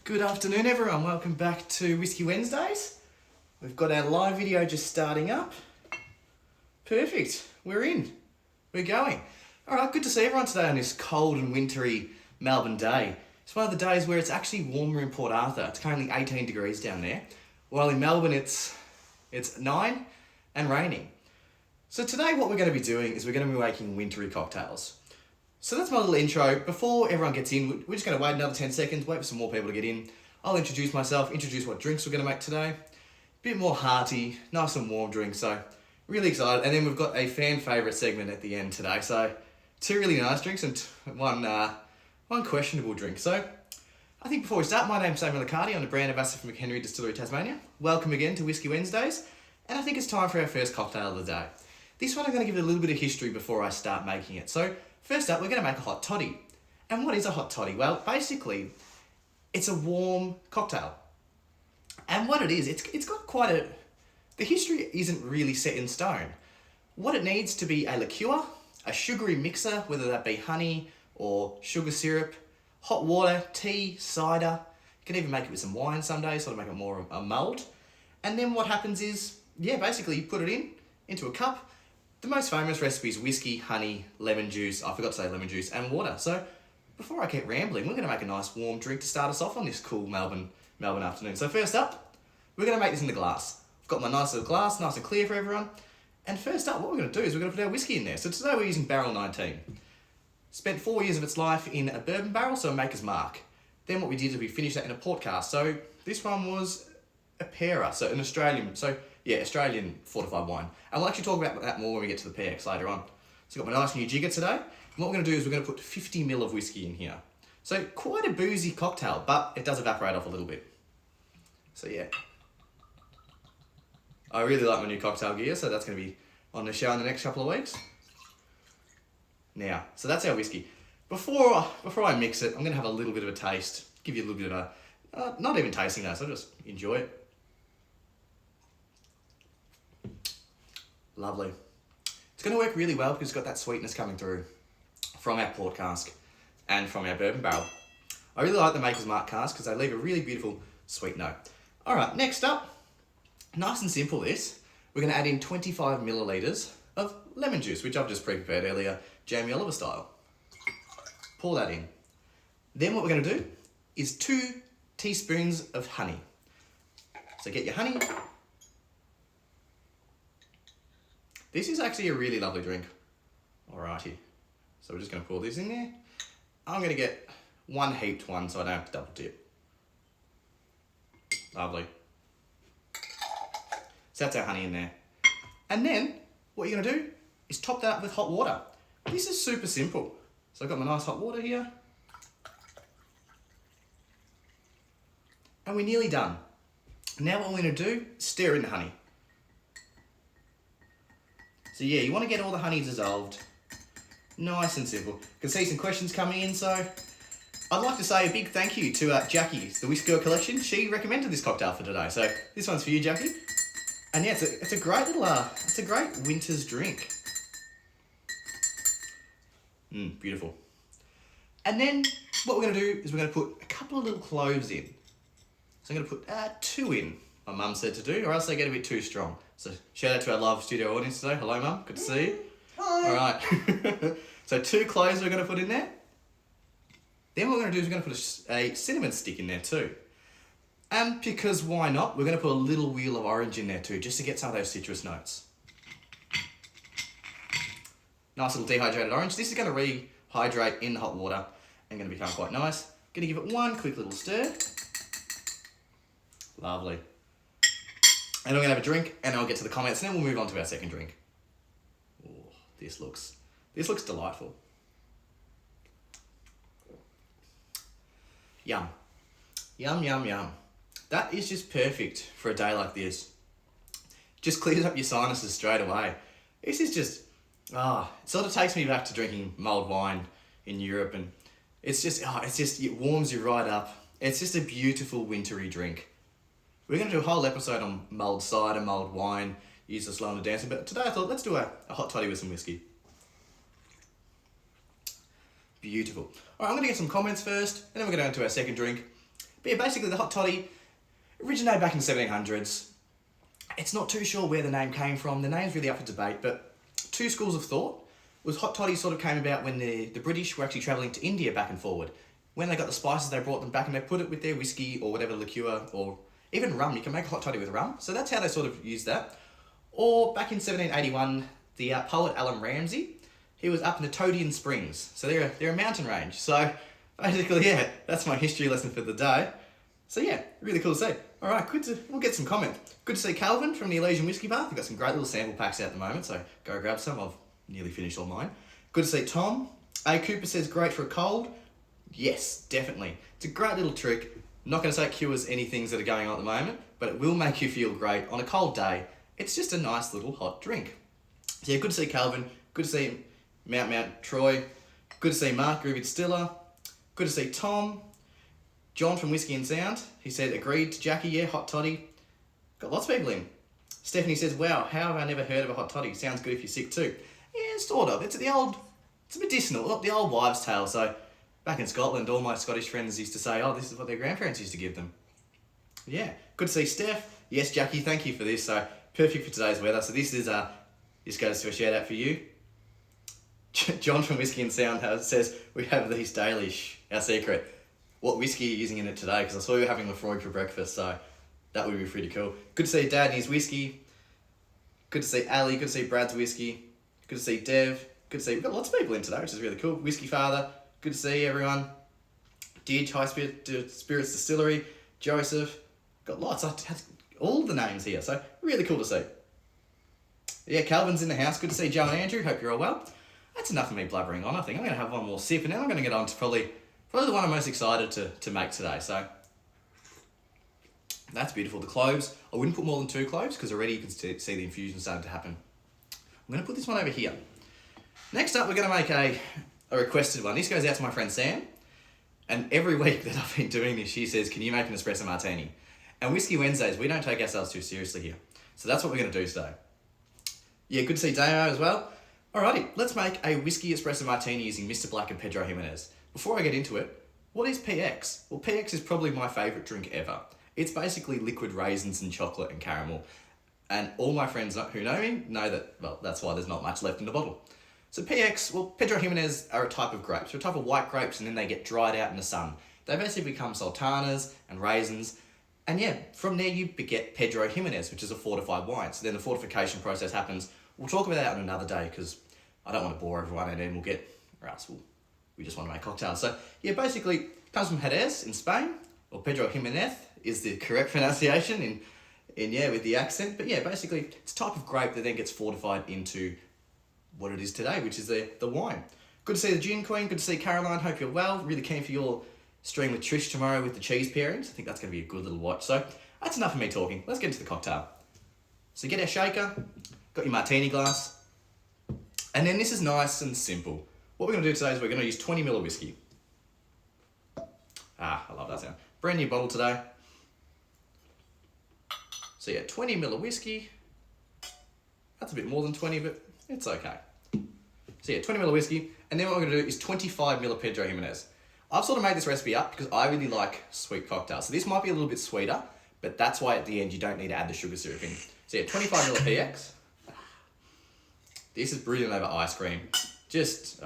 Good afternoon everyone, welcome back to Whisky Wednesdays. We've got our live video just starting up. Perfect, we're in, we're going. Alright, good to see everyone today on this cold and wintry Melbourne day. It's one of the days where it's actually warmer in Port Arthur. It's currently 18 degrees down there, while in Melbourne it's 9 and raining. So today what we're going to be doing is we're going to be making wintry cocktails. So that's my little intro. Before everyone gets in, we're just going to wait another 10 seconds, wait for some more people to get in. I'll introduce myself, introduce what drinks we're going to make today. A bit more hearty, nice and warm drinks, so really excited. And then we've got a fan favourite segment at the end today. So 2 really nice drinks and one questionable drink. So I think before we start, my name's Samuel Accardi. I'm the brand ambassador for McHenry Distillery, Tasmania. Welcome again to Whisky Wednesdays. And I think it's time for our first cocktail of the day. This one I'm going to give it a little bit of history before I start making it. So first up, we're going to make a hot toddy. And what is a hot toddy? Well, basically, it's a warm cocktail. And what it is, it's got quite a... The history isn't really set in stone. What it needs to be a liqueur, a sugary mixer, whether that be honey or sugar syrup, hot water, tea, cider. You can even make it with some wine some days, sort of make it more of a mulled. And then what happens is, basically you put it into a cup. The most famous recipe is whiskey, honey, lemon juice, I forgot to say lemon juice, and water. So before I keep rambling, we're going to make a nice warm drink to start us off on this cool Melbourne afternoon. So first up, we're going to make this in the glass. I've got my nice little glass, nice and clear for everyone. And first up, what we're going to do is we're going to put our whiskey in there. So today we're using barrel 19. Spent 4 years of its life in a bourbon barrel, so a maker's mark. Then what we did is we finished that in a port cask. So this one was a pairer, so an Australian, Australian fortified wine. And we'll actually talk about that more when we get to the PX later on. So I've got my nice new jigger today. And what we're going to do is we're going to put 50 ml of whiskey in here. So quite a boozy cocktail, but it does evaporate off a little bit. So yeah. I really like my new cocktail gear, so that's going to be on the show in the next couple of weeks. Now, so that's our whiskey. Before I mix it, I'm going to have a little bit of a taste. Give you a little bit of a, not even tasting that, so just enjoy it. Lovely. It's going to work really well because it's got that sweetness coming through from our port cask and from our bourbon barrel. I really like the Maker's Mark cask because they leave a really beautiful sweet note. Alright, next up, nice and simple this, we're going to add in 25 millilitres of lemon juice, which I've just pre-prepared earlier, Jamie Oliver style. Pour that in. Then what we're going to do is 2 teaspoons of honey. So get your honey. This is actually a really lovely drink. Alrighty. So we're just going to pour this in there. I'm going to get one heaped one so I don't have to double dip. Lovely. So that's our honey in there. And then what you're going to do is top that up with hot water. This is super simple. So I've got my nice hot water here. And we're nearly done. Now what we're going to do, stir in the honey. So yeah, you want to get all the honey dissolved. Nice and simple. Can see some questions coming in, so I'd like to say a big thank you to Jackie, the Whiskey Girl Collection. She recommended this cocktail for today, so this one's for you, Jackie. And yeah, it's a great little, it's a great winter's drink. Beautiful. And then what we're going to do is we're going to put a couple of little cloves in. So I'm going to put 2 in, my mum said to do, or else they get a bit too strong. So shout out to our live studio audience today. Hello, Mum. Good to see you. Hi. All right. So 2 cloves we're going to put in there. Then what we're going to do is we're going to put a cinnamon stick in there too. And because why not, we're going to put a little wheel of orange in there too, just to get some of those citrus notes. Nice little dehydrated orange. This is going to rehydrate in the hot water and going to become quite nice. Going to give it one quick little stir. Lovely. And we're going to have a drink, and I'll get to the comments, and then we'll move on to our second drink. Oh, this looks delightful. Yum. Yum, yum, yum. That is just perfect for a day like this. Just clears up your sinuses straight away. This is just, it sort of takes me back to drinking mulled wine in Europe, and it warms you right up. It's just a beautiful wintry drink. We're going to do a whole episode on mulled cider, mulled wine, use the slow and the dancing, but today I thought let's do a hot toddy with some whiskey. Beautiful. All right, I'm going to get some comments first, and then we're going to go into our second drink. But yeah, basically the Hot Toddy originated back in the 1700s. It's not too sure where the name came from. The name's really up for debate, but two schools of thought was Hot Toddy sort of came about when the British were actually travelling to India back and forward. When they got the spices, they brought them back and they put it with their whiskey or whatever liqueur or even rum. You can make a Hot Toddy with rum. So that's how they sort of used that. Or back in 1781, the poet Alan Ramsay, he was up in the Todian Springs. So they're a mountain range. So basically, yeah, that's my history lesson for the day. So yeah, really cool to see. All right, we'll get some comment. Good to see Calvin from the Elysian Whiskey Bar. They've got some great little sample packs out at the moment, so go grab some. I've nearly finished all mine. Good to see Tom. A. Cooper says, great for a cold. Yes, definitely. It's a great little trick. I'm not going to say it cures any things that are going on at the moment, but it will make you feel great on a cold day. It's just a nice little hot drink. So yeah, good to see Calvin. Good to see Mount Troy. Good to see Mark, Groovy Distiller. Good to see Tom. John from Whisky and Sound. He said, agreed to Jackie, yeah, Hot Toddy. Got lots of people in. Stephanie says, wow, how have I never heard of a Hot Toddy? Sounds good if you're sick too. Yeah, sort of. It's medicinal, the old wives' tale. So back in Scotland, all my Scottish friends used to say, oh, this is what their grandparents used to give them. Yeah, good to see Steph. Yes, Jackie, thank you for this. So perfect for today's weather. So this goes to a shout out for you. John from Whisky and Sound says, we have these daily, our secret. What whiskey are you using in it today? Because I saw you were having Lefroy for breakfast, so that would be pretty cool. Good to see Dad and his whiskey. Good to see Ali. Good to see Brad's whiskey. Good to see Dev. Good to see, we've got lots of people in today, which is really cool. Whiskey Father. Good to see everyone. Didge, High Spirits Distillery. Joseph. Got lots. All the names here, so really cool to see. Yeah, Calvin's in the house. Good to see Joe and Andrew. Hope you're all well. That's enough of me blubbering on. I think I'm going to have one more sip, and then I'm going to get on to probably the one I'm most excited to make today. So that's beautiful. The cloves, I wouldn't put more than 2 cloves because already you can see the infusion starting to happen. I'm going to put this one over here. Next up, we're going to make a requested one. This goes out to my friend Sam. And every week that I've been doing this, she says, can you make an espresso martini? And Whisky Wednesdays, we don't take ourselves too seriously here. So that's what we're going to do today. Yeah, good to see Damo as well. Alrighty, let's make a whiskey espresso martini using Mr. Black and Pedro Ximenez. Before I get into it, what is PX? Well, PX is probably my favourite drink ever. It's basically liquid raisins and chocolate and caramel. And all my friends who know me know that, well, that's why there's not much left in the bottle. So PX, well, Pedro Ximenez are a type of grapes. They're a type of white grapes and then they get dried out in the sun. They basically become sultanas and raisins. And yeah, from there you beget Pedro Ximenez, which is a fortified wine. So then the fortification process happens. We'll talk about that on another day because I don't want to bore everyone and then we just want to make cocktails. So yeah, basically it comes from Jerez in Spain, or Pedro Ximenez is the correct pronunciation with the accent. But yeah, basically it's a type of grape that then gets fortified into what it is today, which is the wine. Good to see the Gin Queen, good to see Caroline, hope you're well. Really keen for your stream with Trish tomorrow with the cheese pairings. I think that's going to be a good little watch. So that's enough of me talking. Let's get into the cocktail. So get our shaker, got your martini glass, and then this is nice and simple. What we're going to do today is we're going to use 20 ml of whiskey. I love that sound. Brand new bottle today. So yeah, 20 ml of whiskey. That's a bit more than 20, but it's okay. So yeah, 20 ml of whiskey. And then what we're going to do is 25 ml of Pedro Ximenez. I've sort of made this recipe up because I really like sweet cocktails. So this might be a little bit sweeter, but that's why at the end you don't need to add the sugar syrup in. So yeah, 25 ml of PX. This is brilliant over ice cream. Just,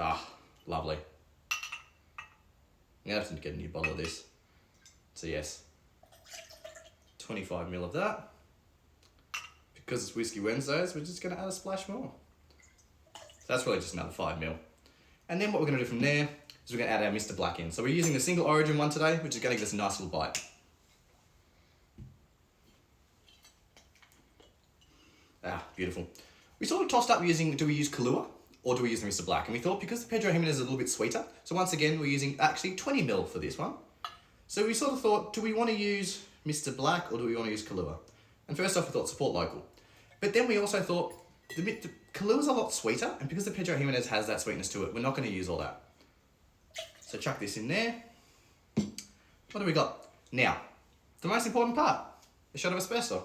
lovely. I'm going to have to get a new bottle of this. So yes, 25 ml of that. Because it's Whisky Wednesdays, we're just going to add a splash more. So that's probably just another 5 ml. And then what we're going to do from there is we're going to add our Mr. Black in. So we're using the single origin one today, which is going to give us a nice little bite. Beautiful. We sort of tossed up using, do we use Kahlua or do we use the Mr. Black? And we thought because the Pedro Ximenez is a little bit sweeter, so once again, we're using actually 20 ml for this one. So we sort of thought, do we want to use Mr. Black or do we want to use Kahlua? And first off, we thought support local. But then we also thought the Kahlua's a lot sweeter, and because the Pedro Ximenez has that sweetness to it, we're not going to use all that. So chuck this in there. What do we got? Now, the most important part, a shot of espresso.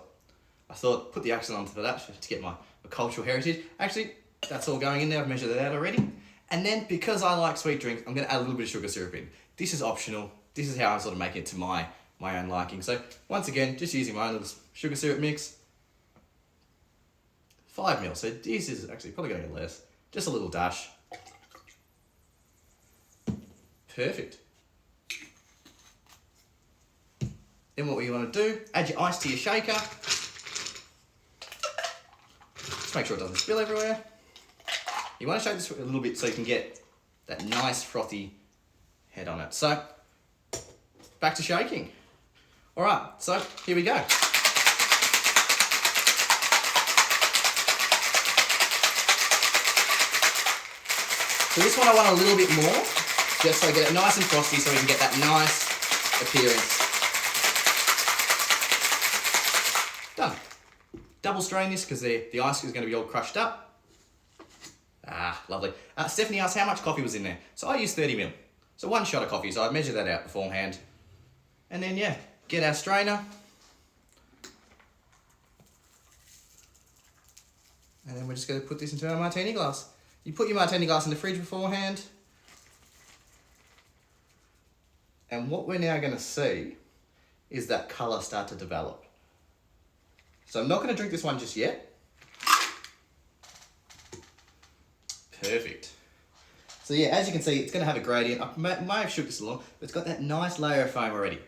I thought, put the accent onto that to get my cultural heritage. Actually, that's all going in there. I've measured that out already. And then, because I like sweet drinks, I'm going to add a little bit of sugar syrup in. This is optional. This is how I'm sort of making it to my my own liking. So once again, just using my own little sugar syrup mix. 5 ml, so this is actually probably going to get less. Just a little dash. Perfect. Then what you want to do, add your ice to your shaker. Just make sure it doesn't spill everywhere. You want to shake this a little bit so you can get that nice frothy head on it. So, back to shaking. All right, so here we go. So this one I want a little bit more, just so I get it nice and frosty so we can get that nice appearance. Done. Double strain this because the ice is going to be all crushed up. Ah, lovely. Stephanie asked how much coffee was in there. So I used 30 ml. So 1 shot of coffee, so I'd measure that out beforehand. And then, yeah, get our strainer. And then we're just going to put this into our martini glass. You put your martini glass in the fridge beforehand. And what we're now going to see is that colour start to develop. So I'm not going to drink this one just yet. Perfect. So yeah, as you can see, it's going to have a gradient. I may have shook this along, but it's got that nice layer of foam already.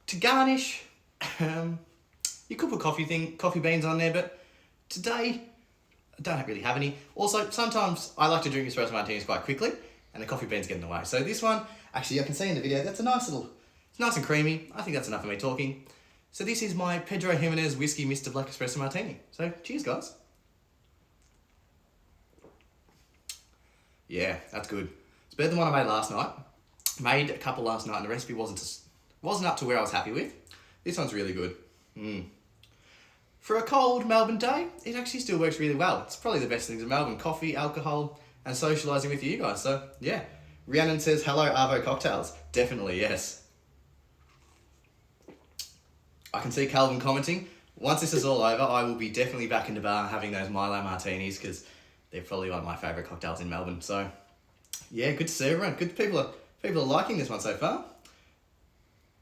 To garnish, you could put coffee beans on there, but today I don't really have any. Also, sometimes I like to drink espresso martinis quite quickly, and the coffee beans get in the way. So this one, actually, I can see in the video, that's a nice little, it's nice and creamy. I think that's enough for me talking. So this is my Pedro Ximenez Whiskey Mr. Black Espresso Martini. So cheers, guys. Yeah, that's good. It's better than one I made last night. Made a couple last night and the recipe wasn't up to where I was happy with. This one's really good. For a cold Melbourne day, it actually still works really well. It's probably the best things in Melbourne. Coffee, alcohol, and socialising with you guys. So yeah, Rhiannon says, hello Arvo cocktails. Definitely, yes. I can see Calvin commenting. Once this is all over, I will be definitely back in the bar having those Milo martinis because they're probably one of my favourite cocktails in Melbourne. So, yeah, good to see everyone. Good people are liking this one so far.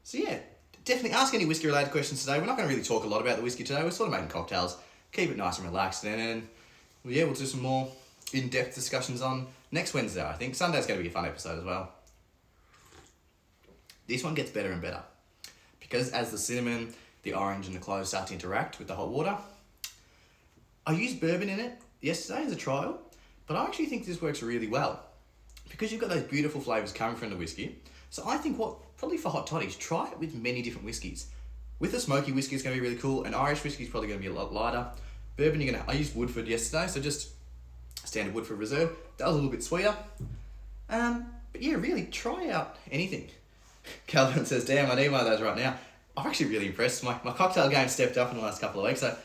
So yeah, definitely ask any whiskey related questions today. We're not going to really talk a lot about the whiskey today. We're sort of making cocktails. Keep it nice and relaxed. And then, well, yeah, we'll do some more in-depth discussions on next Wednesday, I think. Sunday's going to be a fun episode as well. This one gets better and better because as the cinnamon, the orange and the cloves start to interact with the hot water. I used bourbon in it yesterday as a trial, but I actually think this works really well because you've got those beautiful flavours coming from the whiskey. So I think probably for hot toddies, try it with many different whiskies. With a smoky whiskey, it's going to be really cool. An Irish whiskey is probably going to be a lot lighter. Bourbon, I used Woodford yesterday, so just standard Woodford Reserve. That was a little bit sweeter. But yeah, really try out anything. Calvin says, damn, I need one of those right now. I'm actually really impressed. My cocktail game stepped up in the last couple of weeks, so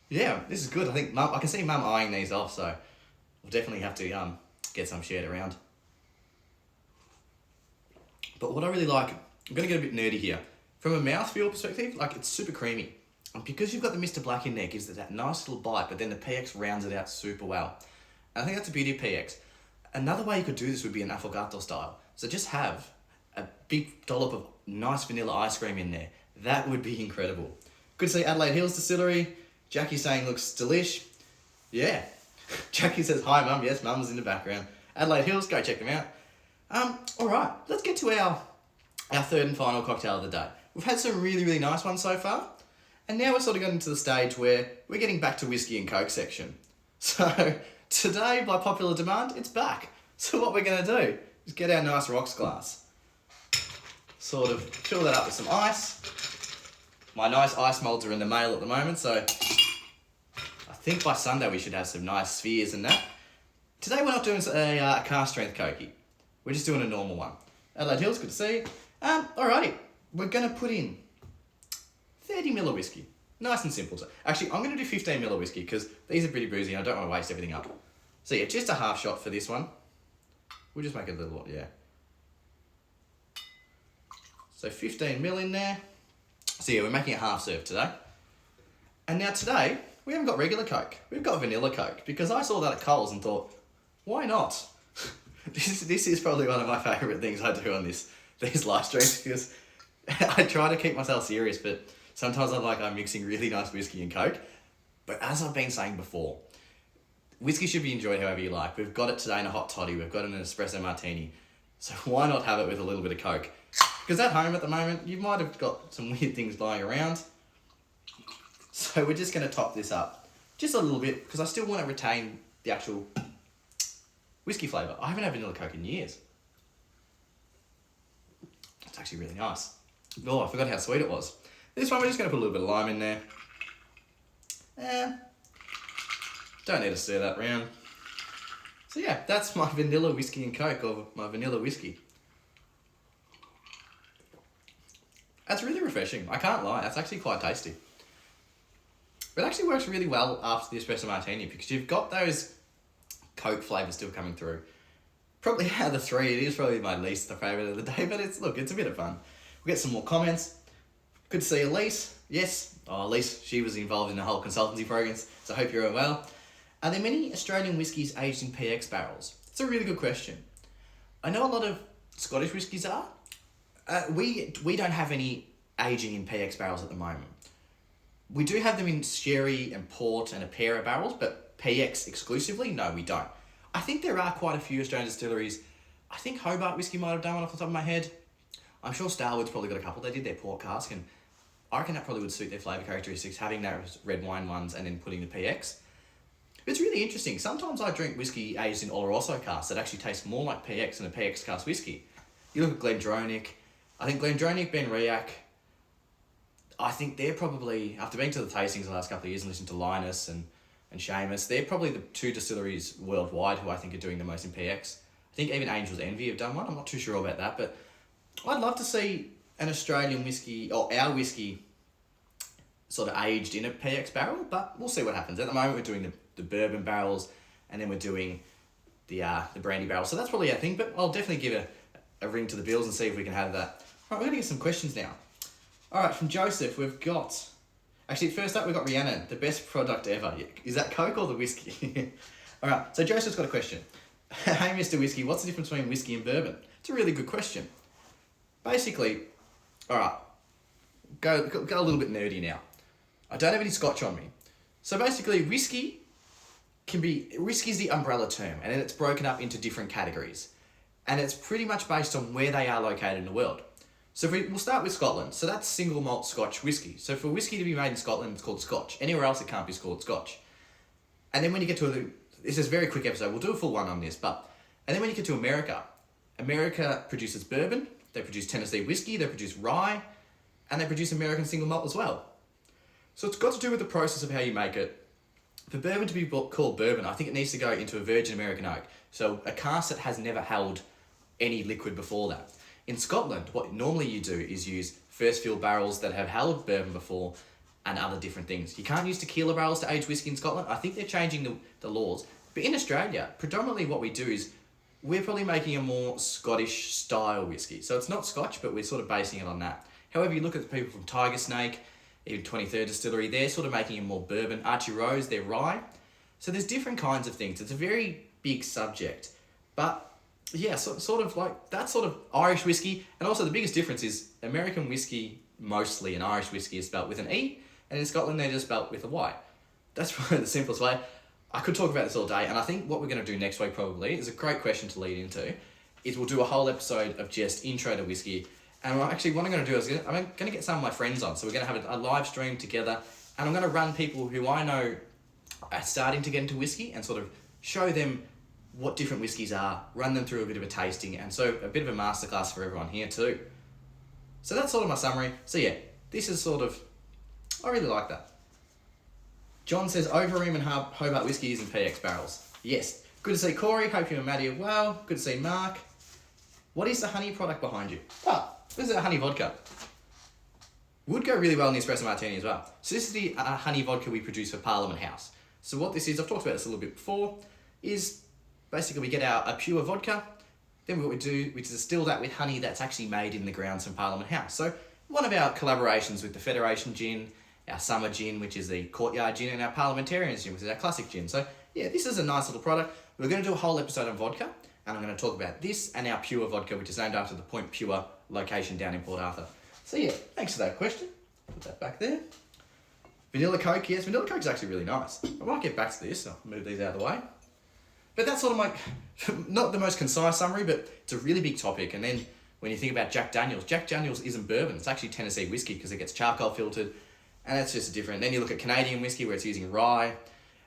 yeah, this is good. I think I can see Mum eyeing these off, so we'll definitely have to get some shared around. But what I really like, I'm going to get a bit nerdy here. From a mouthfeel perspective, like it's super creamy. And because you've got the Mr. Black in there, it gives it that nice little bite, but then the PX rounds it out super well. And I think that's the beauty of PX. Another way you could do this would be an affogato style. So just have a big dollop of nice vanilla ice cream in there. That would be incredible. Good to see Adelaide Hills Distillery. Jackie saying looks delish. Yeah. Jackie says, hi Mum. Yes, Mum's in the background. Adelaide Hills, go check them out. All right, let's get to our third and final cocktail of the day. We've had some really, really nice ones so far. And now we're sort of getting to the stage where we're getting back to whiskey and Coke section. So today, by popular demand, it's back. So what we're going to do is get our nice rocks glass. Sort of fill that up with some ice. My nice ice molds are in the mail at the moment, so I think by Sunday we should have some nice spheres and that. Today we're not doing a cast strength Cokey. We're just doing a normal one. Adelaide Hills, good to see you. Alrighty, we're going to put in 30 ml of whiskey. Nice and simple. Actually, I'm going to do 15 ml of whiskey because these are pretty boozy and I don't want to waste everything up. So yeah, just a half shot for this one. We'll just make it a little, yeah. So 15 ml in there. So yeah, we're making a half serve today. And now today, we haven't got regular Coke. We've got vanilla Coke because I saw that at Coles and thought, why not? This is probably one of my favourite things I do on these live streams because I try to keep myself serious, but sometimes I'm mixing really nice whiskey and Coke. But as I've been saying before, whiskey should be enjoyed however you like. We've got it today in a hot toddy. We've got it in an espresso martini. So why not have it with a little bit of Coke? Because at home at the moment, you might have got some weird things lying around. So we're just going to top this up just a little bit because I still want to retain the actual whiskey flavour. I haven't had vanilla Coke in years. It's actually really nice. Oh, I forgot how sweet it was. This one, we're just going to put a little bit of lime in there. Don't need to stir that round. So yeah, that's my vanilla whiskey and Coke, or my vanilla whiskey. That's really refreshing. I can't lie, that's actually quite tasty. It actually works really well after the espresso martini because you've got those Coke flavours still coming through. Probably out of the three, it is probably my least favourite of the day, but it's a bit of fun. We'll get some more comments. Good to see Elise. Yes, Elise, she was involved in the whole consultancy programs, so I hope you're well. Are there many Australian whiskies aged in PX barrels? It's a really good question. I know a lot of Scottish whiskies are. We don't have any aging in PX barrels at the moment. We do have them in sherry and port and a pair of barrels, but PX exclusively, no, we don't. I think there are quite a few Australian distilleries. I think Hobart Whiskey might have done one off the top of my head. I'm sure Starwood's probably got a couple. They did their port cask, and I reckon that probably would suit their flavour characteristics, having those red wine ones and then putting the PX. It's really interesting. Sometimes I drink whiskey aged in Oloroso casks that actually taste more like PX than a PX cask whiskey. You look at Glendronach. I think Glendronach, Ben Riach, I think they're probably, after being to the tastings the last couple of years and listening to Linus and Seamus, they're probably the two distilleries worldwide who I think are doing the most in PX. I think even Angel's Envy have done one. I'm not too sure about that, but I'd love to see an Australian whiskey, or our whiskey, sort of aged in a PX barrel, but we'll see what happens. At the moment, we're doing the bourbon barrels, and then we're doing the brandy barrel. So that's probably our thing, but I'll definitely give a ring to the bills and see if we can have that. All right, we're going to get some questions now. All right, from Joseph, we've got... Actually, first up, we've got Rhiannon, the best product ever. Is that Coke or the whiskey? All right, so Joseph's got a question. Hey, Mr. Whiskey, what's the difference between whiskey and bourbon? It's a really good question. Basically, all right, go a little bit nerdy now. I don't have any scotch on me. So basically, whiskey is the umbrella term, and then it's broken up into different categories. And it's pretty much based on where they are located in the world. So we'll start with Scotland. So that's single malt Scotch whiskey. So for whiskey to be made in Scotland, it's called Scotch. Anywhere else, it can't be called Scotch. And then when you get to this is a very quick episode. We'll do a full one on this, and then when you get to America produces bourbon. They produce Tennessee whiskey. They produce rye, and they produce American single malt as well. So it's got to do with the process of how you make it. For bourbon to be called bourbon, I think it needs to go into a virgin American oak. So a cask that has never held any liquid before that. In Scotland, what normally you do is use first fill barrels that have held bourbon before and other different things. You can't use tequila barrels to age whiskey in Scotland. I think they're changing the laws. But in Australia, predominantly what we do is we're probably making a more Scottish style whiskey. So it's not Scotch, but we're sort of basing it on that. However, you look at the people from Tiger Snake, even 23rd Distillery, they're sort of making a more bourbon. Archie Rose, they're rye. So there's different kinds of things. It's a very big subject. But yeah, sort of like that sort of Irish whiskey. And also the biggest difference is American whiskey mostly, and Irish whiskey is spelt with an E, and in Scotland they're just spelt with a Y. That's probably the simplest way. I could talk about this all day, and I think what we're going to do next week probably is a great question to lead into, is we'll do a whole episode of just intro to whiskey. And actually what I'm going to do is I'm going to get some of my friends on. So we're going to have a live stream together, and I'm going to run people who I know are starting to get into whiskey and sort of show them what different whiskies are, run them through a bit of a tasting, and so a bit of a masterclass for everyone here too. So that's sort of my summary. So yeah, this is sort of, I really like that. John says, Overeem and Hobart whiskey is in PX barrels. Yes. Good to see Corey. Hope you and Maddie are well. Good to see Mark. What is the honey product behind you? This is a honey vodka. Would go really well in the espresso martini as well. So this is the honey vodka we produce for Parliament House. So what this is, I've talked about this a little bit before, is basically we get a pure vodka, then what we do, we distill that with honey that's actually made in the grounds from Parliament House. So one of our collaborations with the Federation Gin, our Summer Gin, which is the Courtyard Gin, and our Parliamentarians Gin, which is our classic gin. So yeah, this is a nice little product. We're going to do a whole episode on vodka, and I'm going to talk about this and our pure vodka, which is named after the Point Pure location down in Port Arthur. So yeah, thanks for that question. Put that back there. Vanilla Coke, yes, vanilla Coke's actually really nice. I might get back to this, I'll move these out of the way. But that's sort of my, not the most concise summary, but it's a really big topic. And then when you think about Jack Daniels isn't bourbon, it's actually Tennessee whiskey because it gets charcoal filtered, and that's just different. Then you look at Canadian whiskey where it's using rye,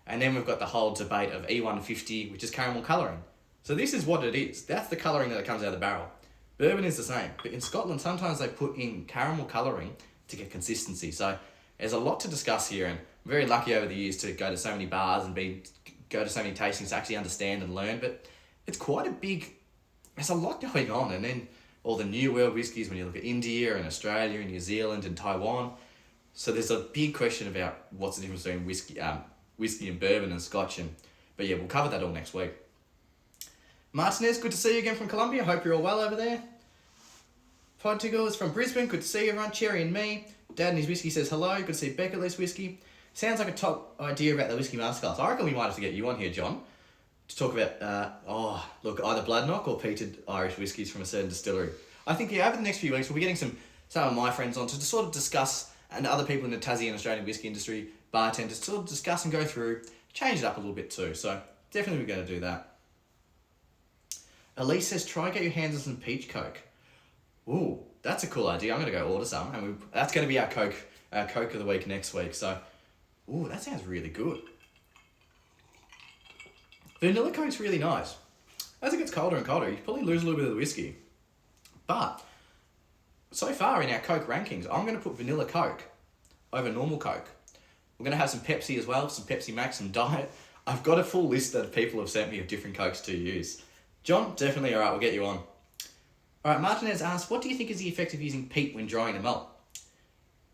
and then we've got the whole debate of E150, which is caramel colouring. So this is what it is. That's the colouring that comes out of the barrel. Bourbon is the same, but in Scotland sometimes they put in caramel colouring to get consistency. So there's a lot to discuss here, and I'm very lucky over the years to go to so many bars and go to so many tastings to actually understand and learn, but it's quite a big, there's a lot going on. And then all the New World whiskies when you look at India and Australia and New Zealand and Taiwan. So there's a big question about what's the difference between whiskey and bourbon and Scotch. But yeah, we'll cover that all next week. Martinez, good to see you again from Colombia. Hope you're all well over there. Podtigles from Brisbane, good to see you everyone. Cherry and me. Dad and his whiskey says hello. Good to see Becca List Whiskey. Sounds like a top idea about the Whiskey Masterclass. I reckon we might have to get you on here, John, to talk about, either blood knock or peated Irish whiskies from a certain distillery. I think, yeah, over the next few weeks, we'll be getting some of my friends on to sort of discuss, and other people in the Tassie and Australian whiskey industry, bartenders, to sort of discuss and go through, change it up a little bit too. So definitely we're going to do that. Elise says, try get your hands on some peach Coke. Ooh, that's a cool idea. I'm going to go order some, and that's going to be our Coke of the week next week. So, ooh, that sounds really good. Vanilla Coke's really nice. As it gets colder and colder, you probably lose a little bit of the whiskey. But so far in our Coke rankings, I'm going to put vanilla Coke over normal Coke. We're going to have some Pepsi as well, some Pepsi Max, some Diet. I've got a full list that people have sent me of different Cokes to use. John, definitely, all right, we'll get you on. All right, Martinez asks, what do you think is the effect of using peat when drying the malt?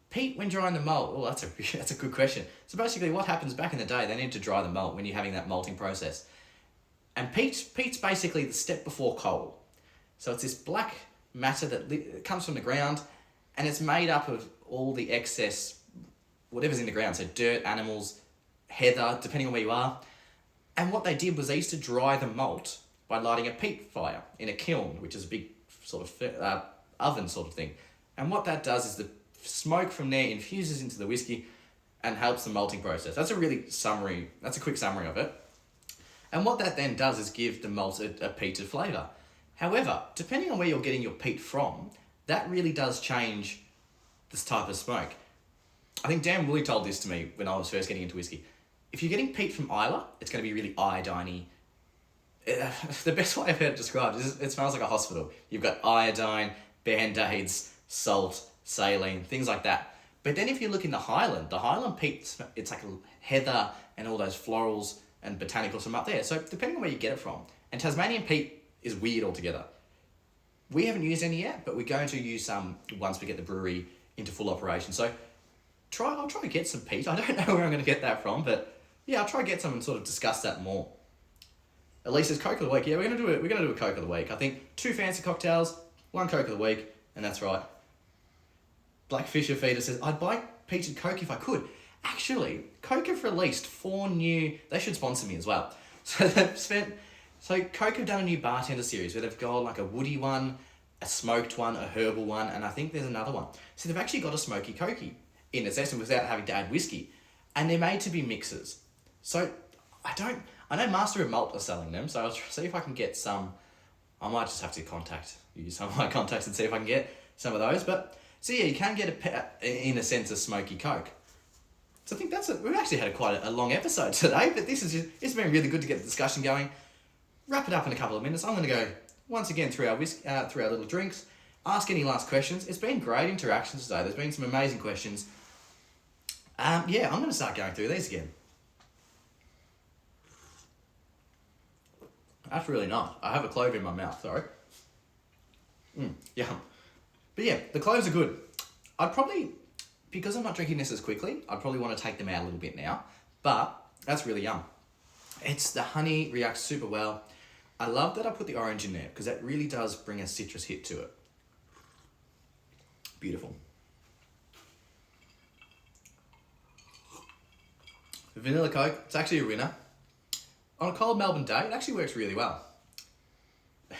Peat when drying the malt? Oh, that's a good question. So basically what happens back in the day, they need to dry the malt when you're having that malting process. And peat's basically the step before coal. So it's this black matter that comes from the ground, and it's made up of all the excess, whatever's in the ground. So dirt, animals, heather, depending on where you are. And what they did was they used to dry the malt by lighting a peat fire in a kiln, which is a big sort of oven sort of thing. And what that does is the smoke from there infuses into the whiskey and helps the malting process. That's a quick summary of it. And what that then does is give the malt a peated flavour. However, depending on where you're getting your peat from, that really does change this type of smoke. I think Dan Woolley told this to me when I was first getting into whiskey. If you're getting peat from Islay, it's going to be really iodine-y. The best way I've heard it described is it smells like a hospital. You've got iodine, Band-Aids, salt, saline, things like that. But then if you look in the Highland peat, it's like heather and all those florals and botanicals from up there. So depending on where you get it from. And Tasmanian peat is weird altogether. We haven't used any yet, but we're going to use some once we get the brewery into full operation. So I'll try to get some peat. I don't know where I'm going to get that from, but yeah, I'll try to get some and sort of discuss that more. Elise says Coke of the week. Yeah, we're gonna do a Coke of the week. I think 2 fancy cocktails, 1 Coke of the week, and that's right. Blackfisher Feeder says, I'd buy peated Coke if I could. Actually, Coke have released 4 new, they should sponsor me as well. So Coke have done a new bartender series where they've got like a woody one, a smoked one, a herbal one, and I think there's another one. So they've actually got a smoky Cokey in its essence without having to add whiskey. And they're made to be mixers. So I know Master of Malt are selling them, so I'll see if I can get some. I might just have to use some of my contacts and see if I can get some of those. But so yeah, you can get in a sense a smoky Coke. So I think we've actually had quite a long episode today, but it's been really good to get the discussion going. Wrap it up in a couple of minutes. I'm going to go once again through our little drinks, ask any last questions. It's been great interactions today. There's been some amazing questions. I'm going to start going through these again. That's really nice. I have a clove in my mouth, sorry. Yum. But yeah, the cloves are good. Because I'm not drinking this as quickly, I'd probably want to take them out a little bit now. But that's really yum. The honey reacts super well. I love that I put the orange in there because that really does bring a citrus hit to it. Beautiful. The vanilla Coke, it's actually a winner. On a cold Melbourne day, it actually works really well.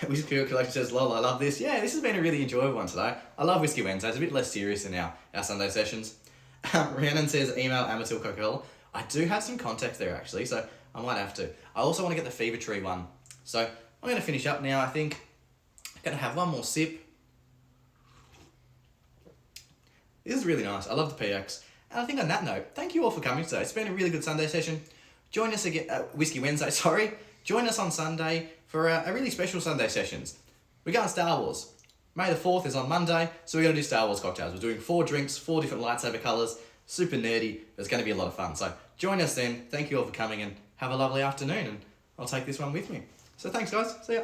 Whisky Collection says, lol, I love this. Yeah, this has been a really enjoyable one today. I love Whisky Wednesdays, a bit less serious than our Sunday sessions. Rhiannon says, email Amatil Coca-Cola. I do have some contacts there actually, so I might have to. I also want to get the Fever Tree one. So I'm going to finish up now, I think. I'm going to have one more sip. This is really nice. I love the PX. And I think on that note, thank you all for coming today. It's been a really good Sunday session. Join us again, Whisky Wednesday, sorry. Join us on Sunday for a really special Sunday sessions. We're going Star Wars. May the 4th is on Monday, so we're going to do Star Wars cocktails. We're doing 4 drinks, 4 different lightsaber colours. Super nerdy. It's going to be a lot of fun. So join us then. Thank you all for coming and have a lovely afternoon. And I'll take this one with me. So thanks guys. See ya.